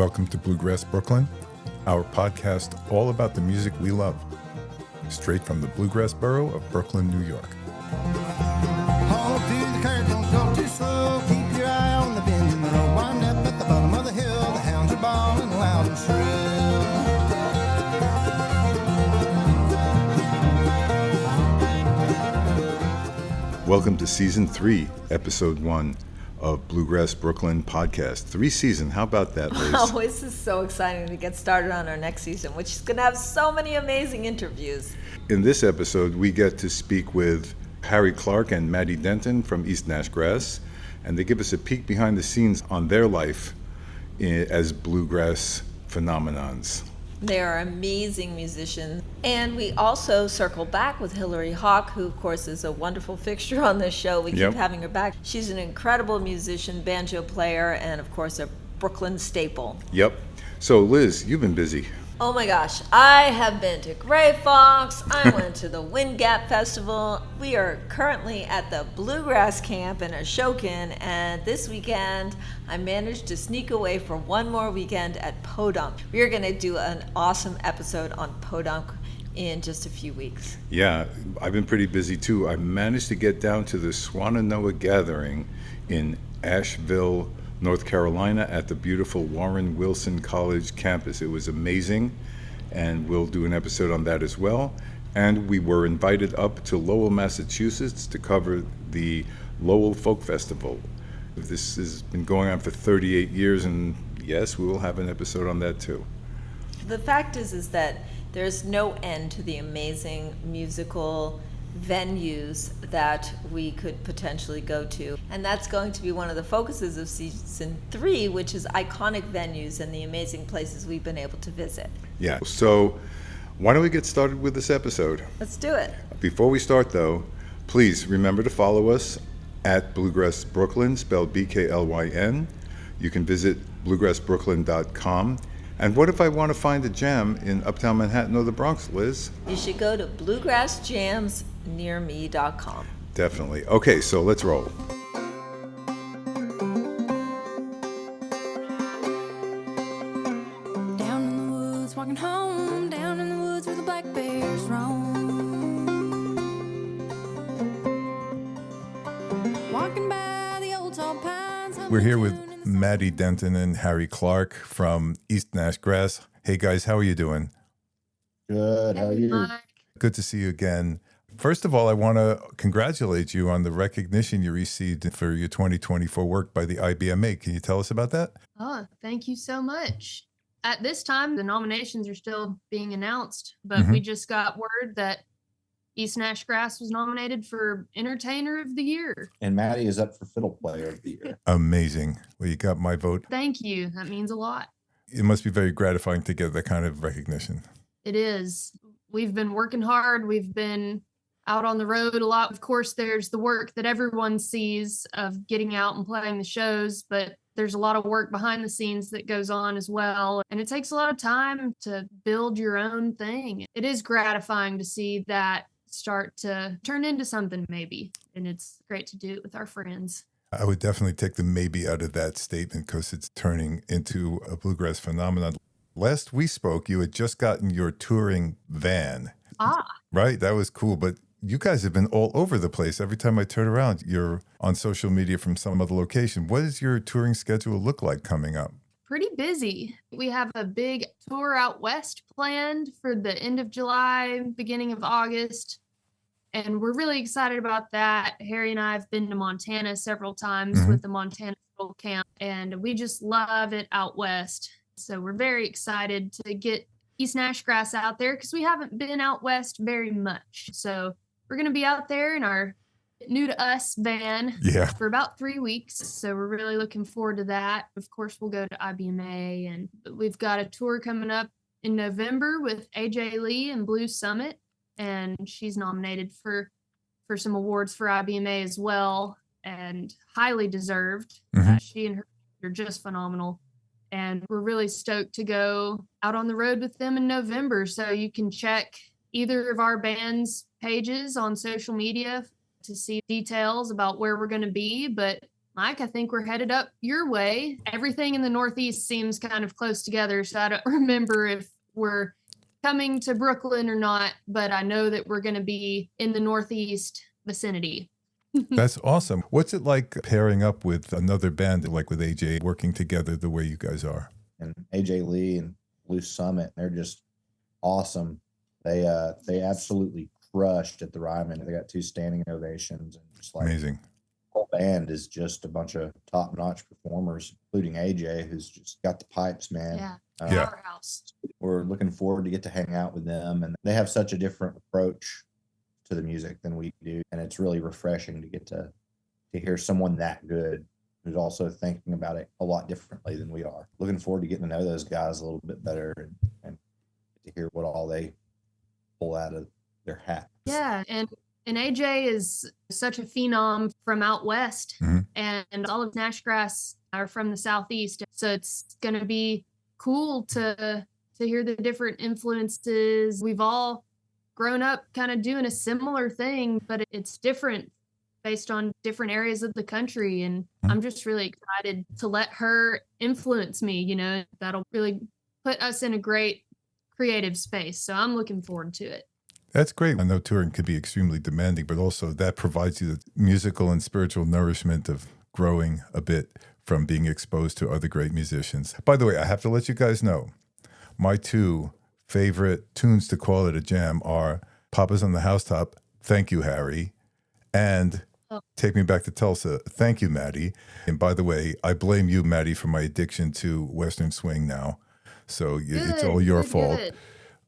Welcome to Bluegrass Brooklyn, our podcast all about the music we love, straight from the Bluegrass borough of Brooklyn, New York. Hold to the curve, don't go too slow. Keep your eye on the bend in the road. Wind up at the bottom of the hill. The hounds are bawling loud and shrill. Welcome to Season 3, Episode 1 of Bluegrass Brooklyn podcast. 3 seasons. How about that, Liz? Oh, this is so exciting to get started on our next season, which is going to have so many amazing interviews. In this episode, we get to speak with Hilary Hawke and Maddie Denton from East Nash Grass, and they give us a peek behind the scenes on their life as bluegrass phenomenons. They are amazing musicians. And we also circle back with Hilary Hawke, who, of course, is a wonderful fixture on this show. We keep having her back. She's an incredible musician, banjo player, and, of course, a Brooklyn staple. Yep. So, Liz, you've been busy. Oh my gosh, I have been to Gray Fox, I went to the Wind Gap Festival. We are currently at the Bluegrass Camp in Ashokan, and this weekend I managed to sneak away for one more weekend at Podunk. We are going to do an awesome episode on Podunk in just a few weeks. Yeah, I've been pretty busy too. I managed to get down to the Swananoa Gathering in Asheville, North Carolina at the beautiful Warren Wilson College campus. It was amazing, and we'll do an episode on that as well. And we were invited up to Lowell, Massachusetts to cover the Lowell Folk Festival. This has been going on for 38 years, and yes, we will have an episode on that too. The fact is that there's no end to the amazing musical venues that we could potentially go to, and that's going to be one of the focuses of season 3, which is iconic venues and the amazing places we've been able to visit. Yeah, so why don't we get started with this episode? Let's do it. Before we start though, please remember to follow us at Bluegrass Brooklyn, spelled BKLYN. You can visit bluegrassbrooklyn.com. And what if I want to find a jam in Uptown Manhattan or the Bronx, Liz? You should go to bluegrassjamsnearme.com. Definitely. Okay, so let's roll. Down in the woods, walking home, down in the woods where the black bears roam. Walking by the old tall pines. We're here with Maddie Denton and Hilary Hawke from East Nash Grass. Hey guys, how are you doing? Good. How are you? Good to see you again. First of all, I want to congratulate you on the recognition you received for your 2024 work by the IBMA. Can you tell us about that? Oh, thank you so much. At this time, the nominations are still being announced, but we just got word that East Nash Grass was nominated for Entertainer of the Year. And Maddie is up for Fiddle Player of the Year. Amazing. Well, you got my vote. Thank you. That means a lot. It must be very gratifying to get that kind of recognition. It is. We've been working hard. We've been out on the road a lot. Of course, there's the work that everyone sees of getting out and playing the shows, but there's a lot of work behind the scenes that goes on as well. And it takes a lot of time to build your own thing. It is gratifying to see that start to turn into something maybe. And it's great to do it with our friends. I would definitely take the maybe out of that statement because it's turning into a bluegrass phenomenon. Last we spoke, you had just gotten your touring van. Right? That was cool. But you guys have been all over the place. Every time I turn around, you're on social media from some other location. What does your touring schedule look like coming up? Pretty busy. We have a big tour out west planned for the end of July, beginning of August. And we're really excited about that. Harry and I have been to Montana several times with the Montana Fiddle Camp, and we just love it out west. So we're very excited to get East Nash Grass out there because we haven't been out west very much. So we're going to be out there in our new to us van for about 3 weeks. So we're really looking forward to that. Of course, we'll go to IBMA, and we've got a tour coming up in November with AJ Lee and Blue Summit. And she's nominated for some awards for IBMA as well, and highly deserved. She and her are just phenomenal. And we're really stoked to go out on the road with them in November. So you can check either of our band's pages on social media to see details about where we're going to be. But Mike, I think we're headed up your way. Everything in the Northeast seems kind of close together, so I don't remember if we're coming to Brooklyn or not, but I know that we're going to be in the Northeast vicinity. That's awesome. What's it like pairing up with another band, like with AJ, working together the way you guys are? And AJ Lee and Blue Summit, they're just awesome. They absolutely crushed at the Ryman. They got 2 standing ovations, and just like Amazing. the whole band is just a bunch of top-notch performers, including AJ, who's just got the pipes, man. Yeah. Yeah. Powerhouse. We're looking forward to get to hang out with them, and they have such a different approach to the music than we do, and it's really refreshing to get to hear someone that good who's also thinking about it a lot differently than we are. Looking forward to getting to know those guys a little bit better and to hear what all they pull out of their hat. Yeah, and AJ is such a phenom from out west, Mhm. and all of Nash grass are from the southeast. So it's gonna be cool to hear the different influences. We've all grown up kind of doing a similar thing, but it's different based on different areas of the country. And I'm just really excited to let her influence me. You know, that'll really put us in a great creative space. So I'm looking forward to it. That's great. I know touring can be extremely demanding, but also that provides you the musical and spiritual nourishment of growing a bit from being exposed to other great musicians. By the way, I have to let you guys know, my 2 favorite tunes to call it a jam are Papa's on the Housetop, Thank You, Harry, and Take Me Back to Tulsa, Thank You, Maddie. And by the way, I blame you, Maddie, for my addiction to Western swing now. So it's all your fault.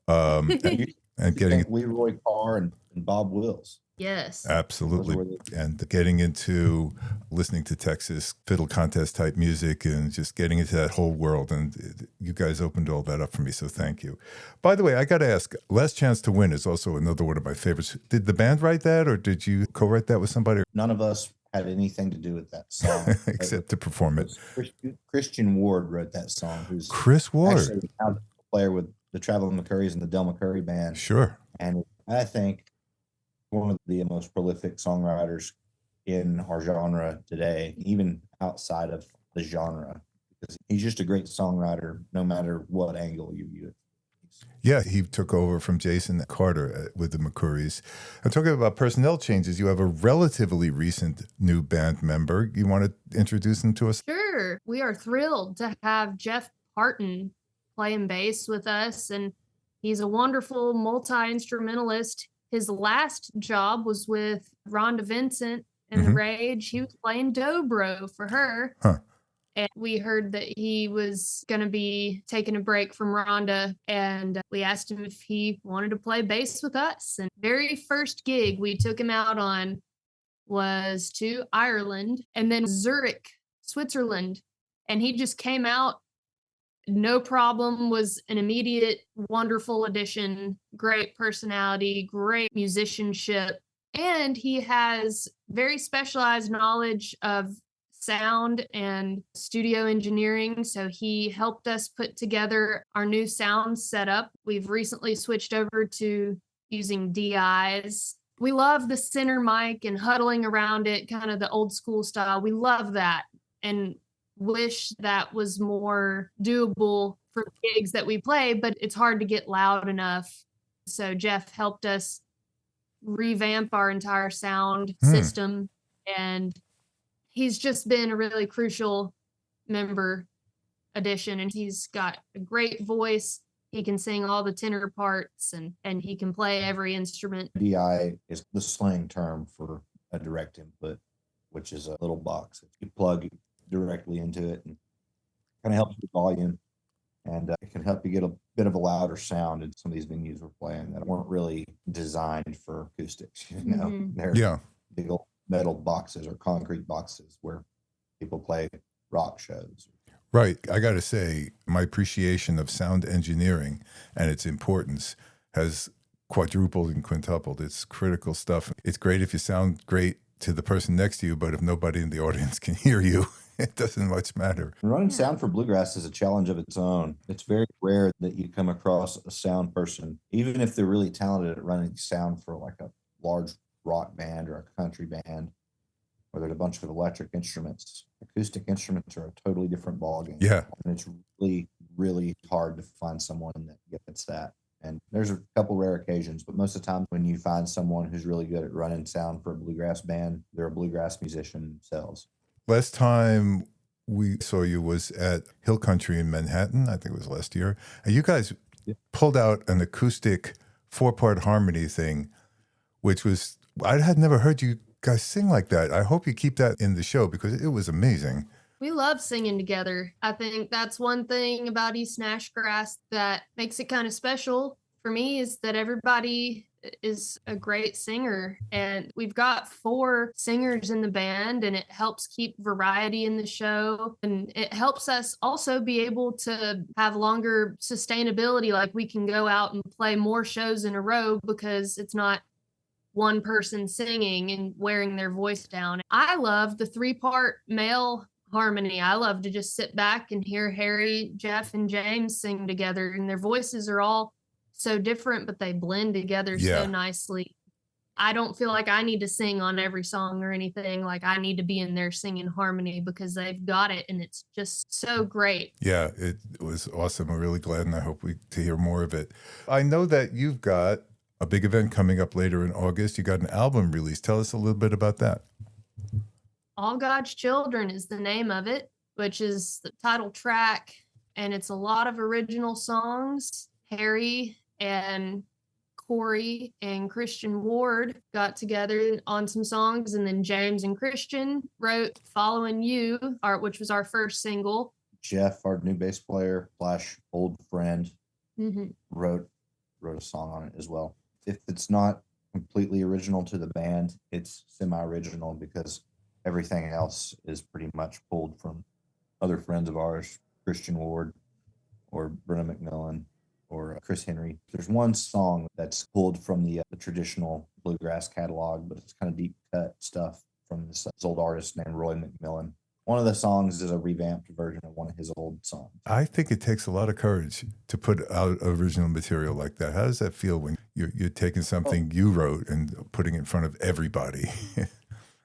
Good. And getting Leroy Carr and Bob Wills. Yes. absolutely, and getting into listening to Texas fiddle contest type music and just getting into that whole world. And you guys opened all that up for me, so thank you. By the way, I got to ask, Last Chance to Win is also another one of my favorites. Did the band write that, or did you co-write that with somebody? None of us had anything to do with that song. Except to perform it. Christian Ward wrote that song, who's Chris Ward. actually now the player with the Traveling McCurrys and the Del McCurry band. Sure. And I think one of the most prolific songwriters in our genre today, even outside of the genre, because he's just a great songwriter, no matter what angle you view it. Yeah, he took over from Jason Carter with the McCurrys. I'm talking about personnel changes. You have a relatively recent new band member. You want to introduce him to us? Sure. We are thrilled to have Jeff Parton playing bass with us, and he's a wonderful multi-instrumentalist. His last job was with Rhonda Vincent and the Rage. He was playing dobro for her. Huh. And we heard that he was going to be taking a break from Rhonda, and we asked him if he wanted to play bass with us. And very first gig we took him out on was to Ireland and then Zurich, Switzerland. And he just came out, no problem, was an immediate, wonderful addition, great personality, great musicianship. And he has very specialized knowledge of sound and studio engineering. So he helped us put together our new sound setup. We've recently switched over to using DIs. We love the center mic and huddling around it, kind of the old school style. We love that and wish that was more doable for gigs that we play, but it's hard to get loud enough. So Jeff helped us revamp our entire sound system, and he's just been a really crucial member addition, and he's got a great voice. He can sing all the tenor parts, and he can play every instrument. DI is the slang term for a direct input, which is a little box that you plug directly into it and kind of helps with volume. And it can help you get a bit of a louder sound in some of these venues we're playing that weren't really designed for acoustics. You know, they're big old metal boxes or concrete boxes where people play rock shows. Right. I got to say, my appreciation of sound engineering and its importance has quadrupled and quintupled. It's critical stuff. It's great if you sound great to the person next to you, but if nobody in the audience can hear you, it doesn't much matter. Running sound for bluegrass is a challenge of its own. It's very rare that you come across a sound person, even if they're really talented at running sound for like a large rock band or a country band. where there's a bunch of electric instruments. Acoustic instruments are a totally different ballgame. Yeah. And it's really, really hard to find someone that gets that. And there's a couple rare occasions, but most of the time when you find someone who's really good at running sound for a bluegrass band, they're a bluegrass musician themselves. Last time we saw you was at Hill Country in Manhattan. I think it was last year. And you guys pulled out an acoustic 4-part harmony thing, which was, I had never heard you guys sing like that. I hope you keep that in the show because it was amazing. We love singing together. I think that's one thing about East Nashgrass that makes it kind of special for me is that everybody is a great singer. And we've got 4 singers in the band, and it helps keep variety in the show. And it helps us also be able to have longer sustainability. Like we can go out and play more shows in a row because it's not one person singing and wearing their voice down. I love the 3-part male harmony. I love to just sit back and hear Harry, Jeff, and James sing together, and their voices are all so different, but they blend together so nicely. I don't feel like I need to sing on every song or anything. Like I need to be in there singing harmony because they've got it, and it's just so great. Yeah, it was awesome. I'm really glad, and I hope to hear more of it. I know that you've got a big event coming up later in August. You got an album release. Tell us a little bit about that. All God's Children is the name of it, which is the title track, and it's a lot of original songs. Harry and Corey and Christian Ward got together on some songs, and then James and Christian wrote Following You, which was our first single. Jeff, our new bass player / old friend, wrote a song on it as well. If it's not completely original to the band, it's semi-original because everything else is pretty much pulled from other friends of ours, Christian Ward or Brenna MacMillan or Chris Henry. There's one song that's pulled from the traditional bluegrass catalog, but it's kind of deep cut stuff from this old artist named Roy McMillan. One of the songs is a revamped version of one of his old songs. I think it takes a lot of courage to put out original material like that. How does that feel when you're taking something you wrote and putting it in front of everybody?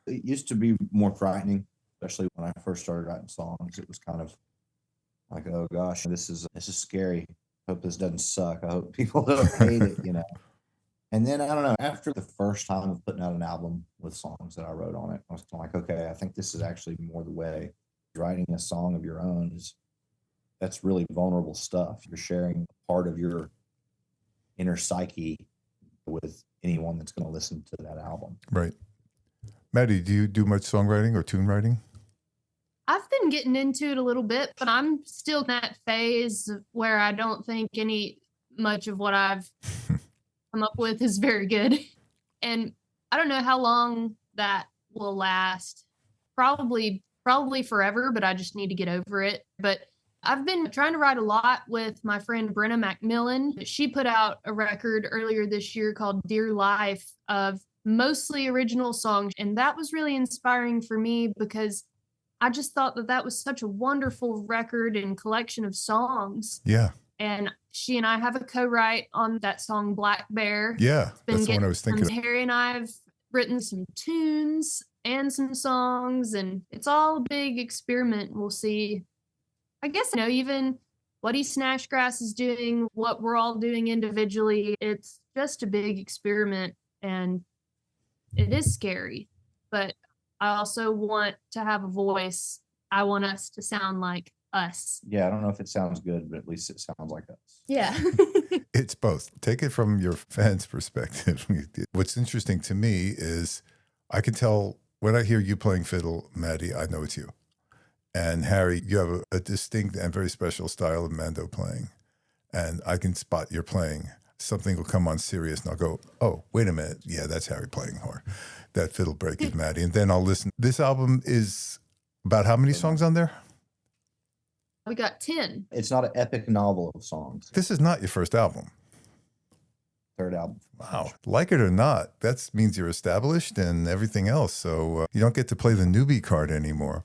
It used to be more frightening, especially when I first started writing songs. It was kind of like, oh gosh, this is scary. I hope this doesn't suck. I hope people don't hate it, you know. And then I don't know, after the first time of putting out an album with songs that I wrote on it, I was kind of like, okay, I think this is actually more the way. Writing a song of your own that's really vulnerable stuff. You're sharing part of your inner psyche with anyone that's going to listen to that album. Right. Maddie, do you do much songwriting or tune writing? I've been getting into it a little bit, but I'm still in that phase where I don't think much of what I've come up with is very good. And I don't know how long that will last. Probably forever, but I just need to get over it. But I've been trying to write a lot with my friend Brenna MacMillan. She put out a record earlier this year called Dear Life of mostly original songs. And that was really inspiring for me because I just thought that was such a wonderful record and collection of songs. Yeah. And she and I have a co-write on that song Black Bear. Yeah, that's the one I was thinking of. Harry and I have written some tunes and some songs, and it's all a big experiment. We'll see. I guess, even what East Nashgrass is doing, what we're all doing individually, it's just a big experiment, and it is scary. But I also want to have a voice. I want us to sound like us. Yeah, I don't know if it sounds good, but at least it sounds like us. Yeah. It's both. Take it from your fans' perspective. What's interesting to me is I can tell when I hear you playing fiddle, Maddie, I know it's you. And Harry, you have a distinct and very special style of mando playing. And I can spot your playing. Something will come on serious and I'll go, oh, wait a minute. Yeah, that's Harry playing, or that fiddle break is Maddie. And then I'll listen. This album is about how many songs on there? We got 10. It's not an epic novel of songs. This is not your first album. Third album. Wow. Like it or not, that means you're established and everything else. So you don't get to play the newbie card anymore.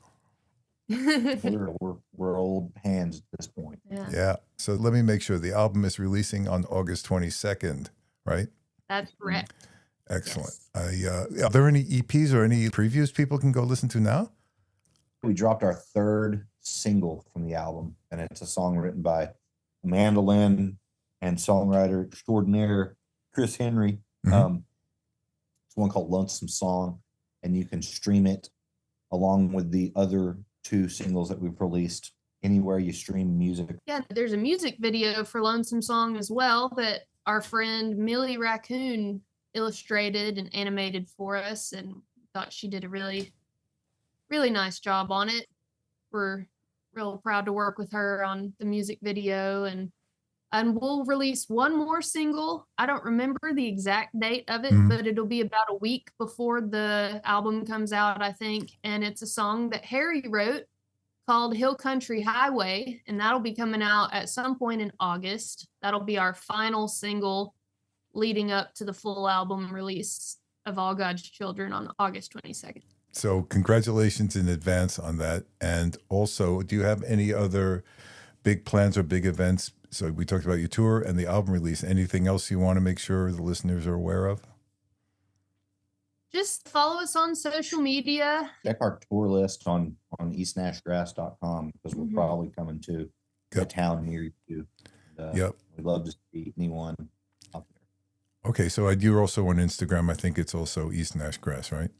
We're old hands at this point. Yeah. So let me make sure the album is releasing on August 22nd, right? That's correct. Excellent. Are there any EPs or any previews people can go listen to now? We dropped our third single from the album, and it's a song written by mandolin and songwriter extraordinaire Chris Henry. It's one called Lonesome Song, and you can stream it along with the other 2 singles that we've released anywhere you stream music. Yeah, there's a music video for Lonesome Song as well that our friend Millie Raccoon illustrated and animated for us, and thought she did a really, really nice job on it. We're real proud to work with her on the music video, and we'll release one more single. I don't remember the exact date of it, but it'll be about a week before the album comes out, I think. And it's a song that Harry wrote called Hill Country Highway, and that'll be coming out at some point in August. That'll be our final single leading up to the full album release of All God's Children on August 22nd. So congratulations in advance on that. And also, do you have any other big plans or big events? So we talked about your tour and the album release. Anything else you want to make sure the listeners are aware of? Just follow us on social media. Check our tour list on eastnashgrass.com, because we're probably coming to a town near you. And, we'd love to see anyone out there. Okay, so you're also on Instagram. I think it's also East Nash Grass, right?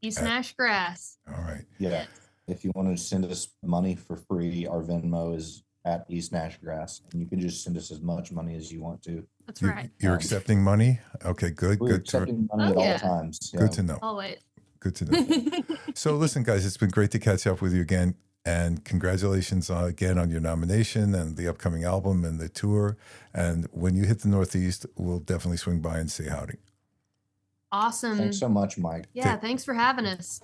East Nash Grass. All right. Yeah. If you want to send us money for free, our Venmo is at East Nash Grass, and you can just send us as much money as you want to. That's right. You're accepting money? Okay, good. We're accepting money at all times. Good to know. Always. Good to know. So listen, guys, it's been great to catch up with you again. And congratulations again on your nomination and the upcoming album and the tour. And when you hit the Northeast, we'll definitely swing by and say howdy. Awesome. Thanks so much, Mike. Yeah, thanks for having us.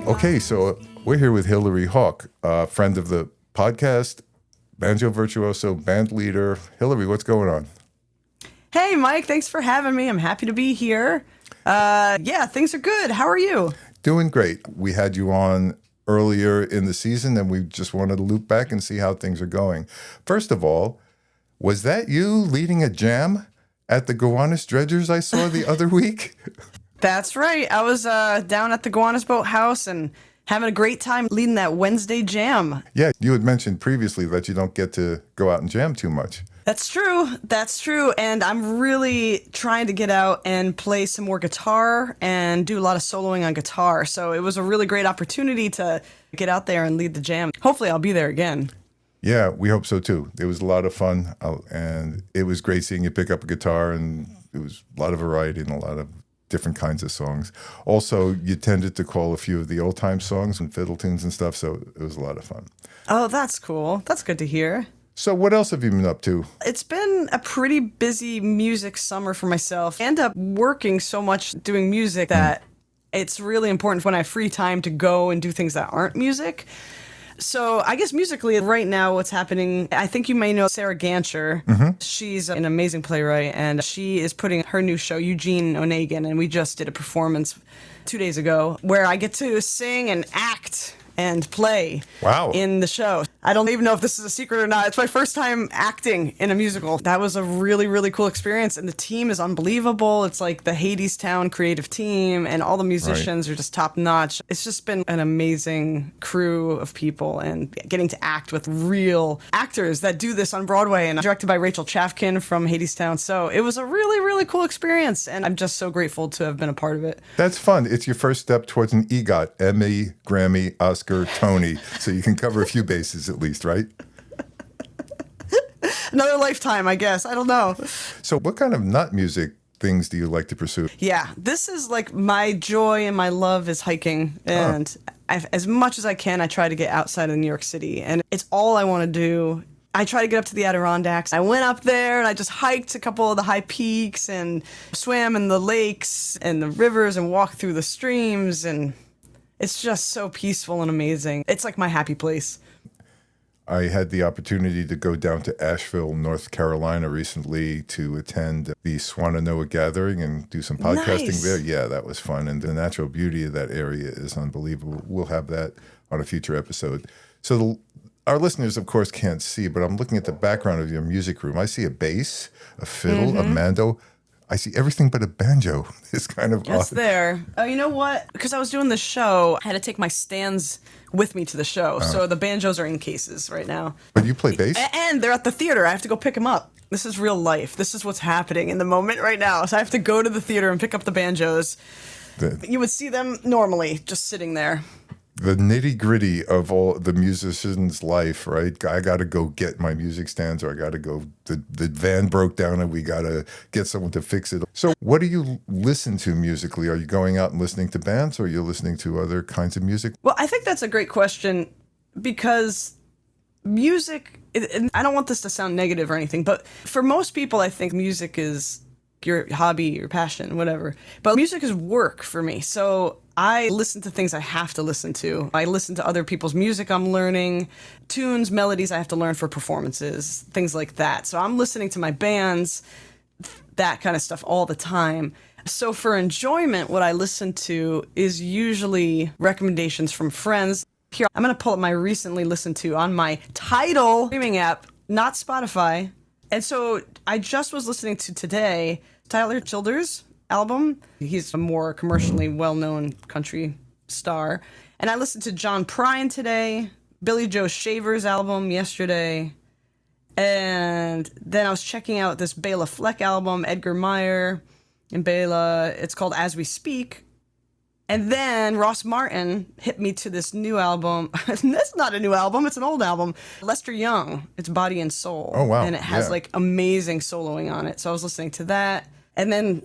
Okay, so we're here with Hilary Hawke, friend of the podcast, banjo virtuoso, band leader. Hilary, what's going on? Hey, Mike, thanks for having me. I'm happy to be here. Yeah, things are good. How are you? Doing great. We had you on earlier in the season, and we just wanted to loop back and see how things are going. First of all, was that you leading a jam at the Gowanus Dredgers I saw the other week? That's right. I was down at the Gowanus Boat House and having a great time leading that Wednesday jam. Yeah, you had mentioned previously that you don't get to go out and jam too much. That's true. That's true. And I'm really trying to get out and play some more guitar and do a lot of soloing on guitar. So it was a really great opportunity to get out there and lead the jam. Hopefully I'll be there again. Yeah, we hope so too. It was a lot of fun, and it was great seeing you pick up a guitar, and it was a lot of variety and a lot of different kinds of songs. Also, you tended to call a few of the old-time songs and fiddle tunes and stuff, so it was a lot of fun. Oh, that's cool. That's good to hear. So what else have you been up to? It's been a pretty busy music summer for myself. I end up working so much doing music that it's really important when I have free time to go and do things that aren't music. So I guess musically right now what's happening, I think you may know Sarah Gancher. She's an amazing playwright, and she is putting her new show, Eugene Onegin, and we just did a performance 2 days ago where I get to sing and act and play in the show. I don't even know if this is a secret or not. It's my first time acting in a musical. That was a really, really cool experience, and the team is unbelievable. It's like the Hadestown creative team, and all the musicians are just top notch. It's just been an amazing crew of people, and getting to act with real actors that do this on Broadway, and directed by Rachel Chafkin from Hadestown. So it was a really, really cool experience, and I'm just so grateful to have been a part of it. That's fun. It's your first step towards an EGOT, Emmy, Grammy, Oscar, Tony, so you can cover a few bases at least, right? Another lifetime, I guess. I don't know. So what kind of not music things do you like to pursue? Yeah, this is like my joy and my love is hiking. And as much as I can, I try to get outside of New York City. And it's all I want to do. I try to get up to the Adirondacks. I went up there and I just hiked a couple of the high peaks and swam in the lakes and the rivers and walked through the streams, and it's just so peaceful and amazing. It's like my happy place. I had the opportunity to go down to Asheville, North Carolina recently to attend the Swananoa Gathering and do some podcasting Nice. there. Yeah, that was fun. And the natural beauty of that area is unbelievable. We'll have that on a future episode. So our listeners, of course, can't see, but I'm looking at the background of your music room. I see a bass, a fiddle, a mando. I see everything but a banjo. It's kind of That's odd. there. Oh, you know what? Because I was doing the show, I had to take my stands with me to the show. So the banjos are in cases right now. But you play bass? And they're at the theater. I have to go pick them up. This is real life. This is what's happening in the moment right now. So I have to go to the theater and pick up the banjos. You would see them normally just sitting there. The nitty gritty of all the musician's life, right? I got to go get my music stands, or I got to go. The van broke down, and we got to get someone to fix it. So, what do you listen to musically? Are you going out and listening to bands, or are you listening to other kinds of music? Well, I think that's a great question because music, and I don't want this to sound negative or anything, but for most people, I think music is your hobby, your passion, whatever. But music is work for me. So I listen to things I have to listen to. I listen to other people's music I'm learning, tunes, melodies I have to learn for performances, things like that. So I'm listening to my bands, that kind of stuff all the time. So for enjoyment, what I listen to is usually recommendations from friends. Here, I'm going to pull up my recently listened to on my Tidal streaming app, not Spotify. And so I just was listening to today Tyler Childers' album. He's a more commercially well-known country star. And I listened to John Prine today, Billy Joe Shaver's album yesterday. And then I was checking out this Bela Fleck album, Edgar Meyer and Bela. It's called As We Speak. And then Ross Martin hit me to this new album. That's not a new album, it's an old album. Lester Young, it's Body and Soul. Oh, wow. And it has Yeah. like amazing soloing on it. So I was listening to that. And then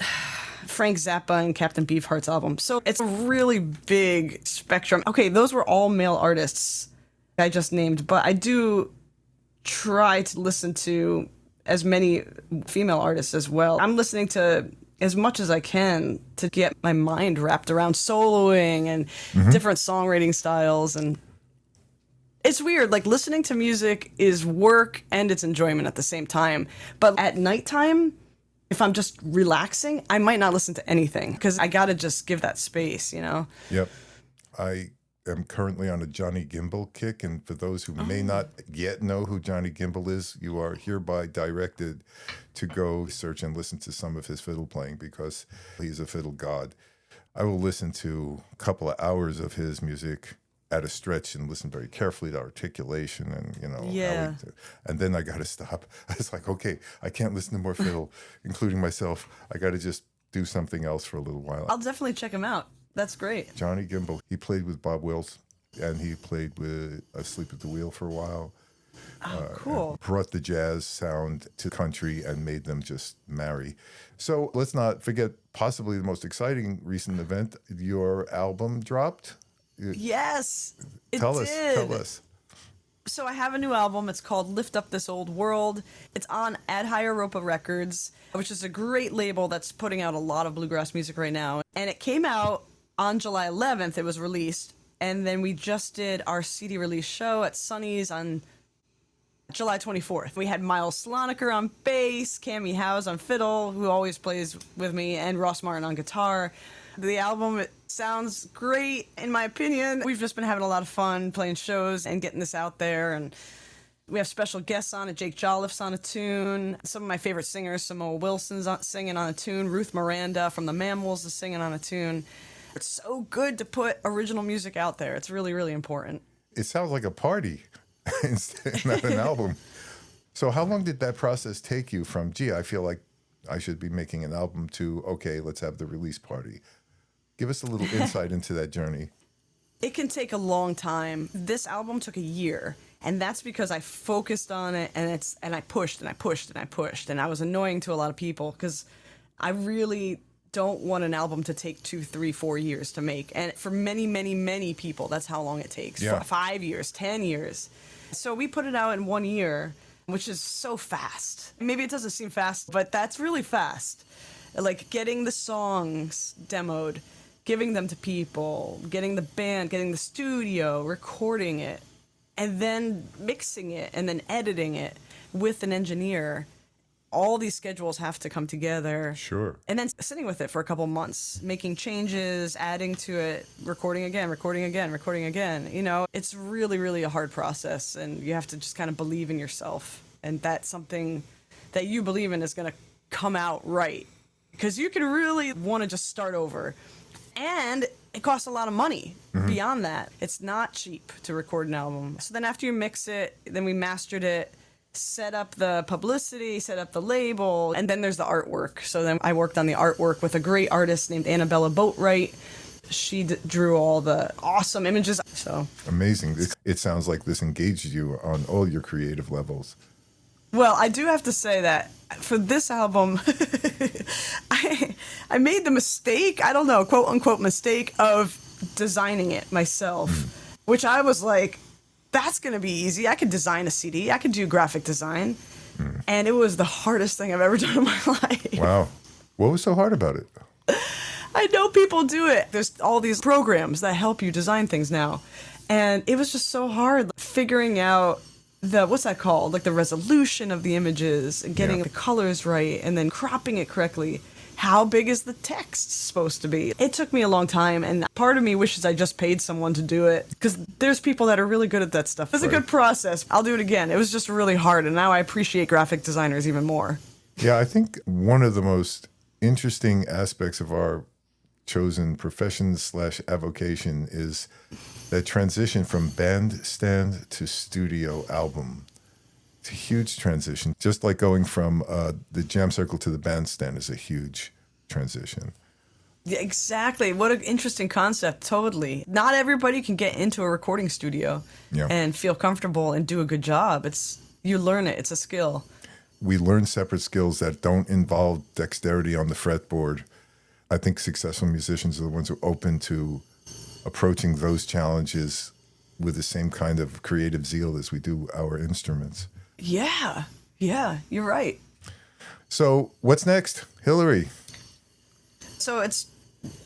Frank Zappa and Captain Beefheart's album. So it's a really big spectrum. Okay, those were all male artists I just named, but I do try to listen to as many female artists as well. I'm listening to as much as I can to get my mind wrapped around soloing and different songwriting styles. And it's weird, like listening to music is work and it's enjoyment at the same time. But at nighttime, if I'm just relaxing, I might not listen to anything because I got to just give that space, you know? Yep. I am currently on a Johnny Gimbel kick, and for those who may not yet know who Johnny Gimbel is, you are hereby directed to go search and listen to some of his fiddle playing because he's a fiddle god. I will listen to a couple of hours of his music at a stretch and listen very carefully to articulation and, you know, Yeah. and then I got to stop. I was like, okay, I can't listen to more fiddle, including myself. I got to just do something else for a little while. I'll definitely check him out. That's great. Johnny Gimbel, he played with Bob Wills, and he played with Asleep at the Wheel for a while. Oh, cool. And brought the jazz sound to country and made them just marry. So let's not forget possibly the most exciting recent event. Your album dropped. Yes, it Tell did. us. So I have a new album. It's called Lift Up This Old World. It's on Ad Europa Records, which is a great label that's putting out a lot of bluegrass music right now. And it came out on July 11th. It was released. And then we just did our CD release show at Sunny's on July 24th. We had Miles Sloniker on bass, Cammy Howes on fiddle, who always plays with me, and Ross Martin on guitar. The album, it sounds great, in my opinion. We've just been having a lot of fun playing shows and getting this out there. And we have special guests on it. Jake Jolliffe's on a tune. Some of my favorite singers, Samoa Wilson's singing on a tune. Ruth Miranda from the Mammals is singing on a tune. It's so good to put original music out there. It's really, really important. It sounds like a party instead not an album. So how long did that process take you from, gee, I feel like I should be making an album to, okay, let's have the release party? Give us a little insight into that journey. It can take a long time. This album took a year, and that's because I focused on it, and I pushed and I pushed and I pushed, and I was annoying to a lot of people because I really don't want an album to take 2, 3, 4 years to make. And for many, many, many people, that's how long it takes. Yeah. 5 years, 10 years. So we put it out in 1 year, which is so fast. Maybe it doesn't seem fast, but that's really fast. Like getting the songs demoed, giving them to people, getting the band, getting the studio, recording it. and then mixing it and then editing it with an engineer. All these schedules have to come together. Sure. And then sitting with it for a couple months, making changes, adding to it, recording again, recording again, recording again. You know, it's really, really a hard process, and you have to just kind of believe in yourself. And that's something that you believe in is going to come out right. Because you can really want to just start over. And it costs a lot of money beyond that. It's not cheap to record an album. So then after you mix it, then we mastered it, set up the publicity, set up the label, and then there's the artwork. So then I worked on the artwork with a great artist named Annabella Boatwright. She drew all the awesome images. So Amazing. It sounds like this engaged you on all your creative levels. well, I do have to say that for this album, I made the mistake, I don't know, quote unquote mistake of designing it myself, which I was like, that's going to be easy. I could design a CD. I could do graphic design. And it was the hardest thing I've ever done in my life. Wow. What was so hard about it? I know people do it. There's all these programs that help you design things now. And it was just so hard figuring out what's that called? Like the resolution of the images and getting the colors right and then cropping it correctly. How big is the text supposed to be? It took me a long time, and part of me wishes I just paid someone to do it, because there's people that are really good at that stuff. It's a good process. I'll do it again. It was just really hard, and now I appreciate graphic designers even more. Yeah, I think one of the most interesting aspects of our chosen profession / avocation is that transition from bandstand to studio album. It's a huge transition. Just like going from the jam circle to the bandstand is a huge transition. Yeah, exactly. What an interesting concept. Totally. Not everybody can get into a recording studio and feel comfortable and do a good job. You learn it. It's a skill. We learn separate skills that don't involve dexterity on the fretboard. I think successful musicians are the ones who are open to approaching those challenges with the same kind of creative zeal as we do our instruments. Yeah, you're right. So what's next, Hilary? So it's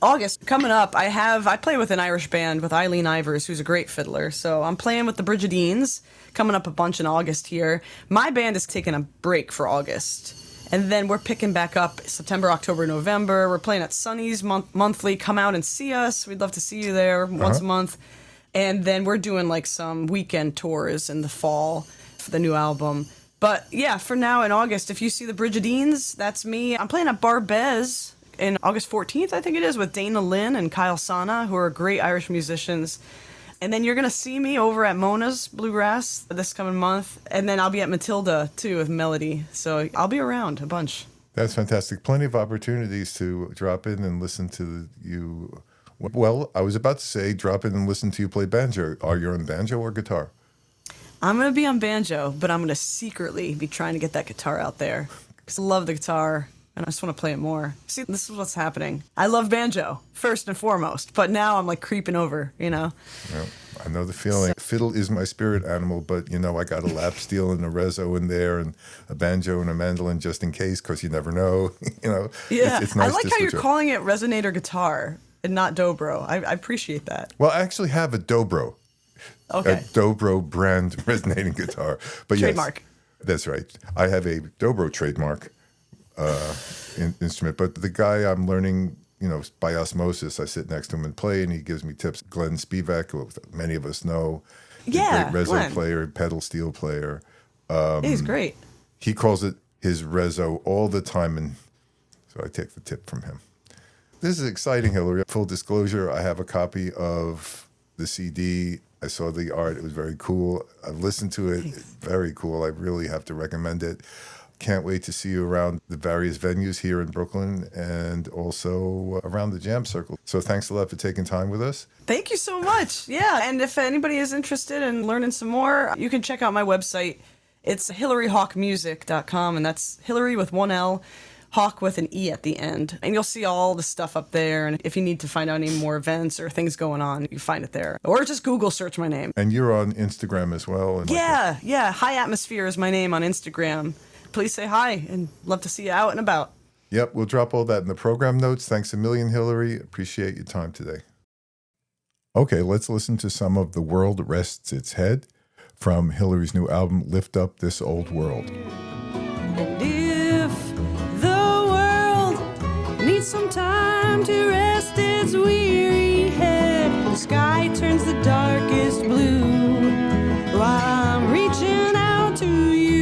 August coming up. I play with an Irish band with Eileen Ivers, who's a great fiddler. So I'm playing with the Brigidines coming up a bunch in August here. My band is taking a break for August. And then we're picking back up September, October, November. We're playing at Sunny's monthly. Come out and see us. We'd love to see you there once a month. And then we're doing like some weekend tours in the fall for the new album. But yeah, for now in August, if you see the Brigidines, that's me. I'm playing at Barbez in August 14th, I think it is, with Dana Lynn and Kyle Sana, who are great Irish musicians. And then you're going to see me over at Mona's Bluegrass this coming month. And then I'll be at Matilda, too, with Melody. So I'll be around a bunch. That's fantastic. Plenty of opportunities to drop in and listen to you. Well, I was about to say drop in and listen to you play banjo. Are you on banjo or guitar? I'm going to be on banjo, but I'm going to secretly be trying to get that guitar out there. Because I love the guitar, and I just want to play it more. See, this is what's happening. I love banjo, first and foremost, but now I'm like creeping over, you know? Yeah, I know the feeling. Fiddle is my spirit animal, but, you know, I got a lap steel and a rezo in there and a banjo and a mandolin just in case, because you never know, you know? Yeah, it's nice I like to how you're switch up. calling it resonator guitar and not dobro. I appreciate that. Well, I actually have a dobro. Okay. A dobro brand resonating guitar. But Trademark. Yes, that's right. I have a dobro trademark instrument. But the guy I'm learning, you know, by osmosis, I sit next to him and play, and he gives me tips. Glenn Spivak, who many of us know, Yeah, great rezo Glenn. player, pedal steel player. He's great. He calls it his rezo all the time, and so I take the tip from him. This is exciting, Hilary. Full disclosure, I have a copy of the CD. I saw the art. It was very cool. I've listened to it. Thanks. Very cool. I really have to recommend it. Can't wait to see you around the various venues here in Brooklyn and also around the Jam Circle. So thanks a lot for taking time with us. Thank you so much. Yeah, and if anybody is interested in learning some more, you can check out my website. It's hilaryhawkemusic.com, and that's Hilary with one L, Hawk with an E at the end. And you'll see all the stuff up there, and if you need to find out any more events or things going on, you find it there. Or just Google search my name. And you're on Instagram as well. And Yeah. High Atmosphere is my name on Instagram. Please say hi, and love to see you out and about. Yep, we'll drop all that in the program notes. Thanks a million, Hilary. Appreciate your time today. Okay, let's listen to some of The World Rests Its Head. from Hilary's new album, Lift Up This Old World. And if the world needs some time to rest its weary head, the sky turns the darkest blue while I'm reaching out to you.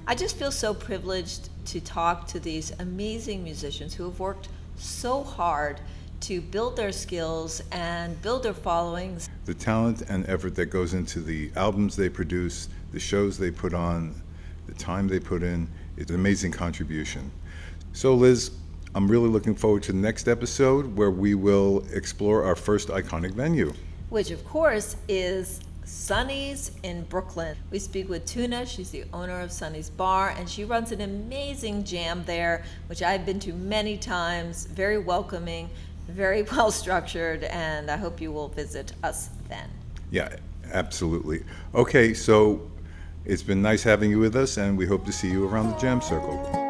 I just feel so privileged to talk to these amazing musicians who have worked so hard to build their skills and build their followings. The talent and effort that goes into the albums they produce, the shows they put on, the time they put in, it's an amazing contribution. So Liz, I'm really looking forward to the next episode where we will explore our first iconic venue. Which of course is Sonny's in Brooklyn. We speak with Tuna. She's the owner of Sonny's Bar, and she runs an amazing jam there, which I've been to many times. Very welcoming, very well structured, and I hope you will visit us then. Yeah, absolutely. Okay, so it's been nice having you with us, and we hope to see you around the Jam Circle.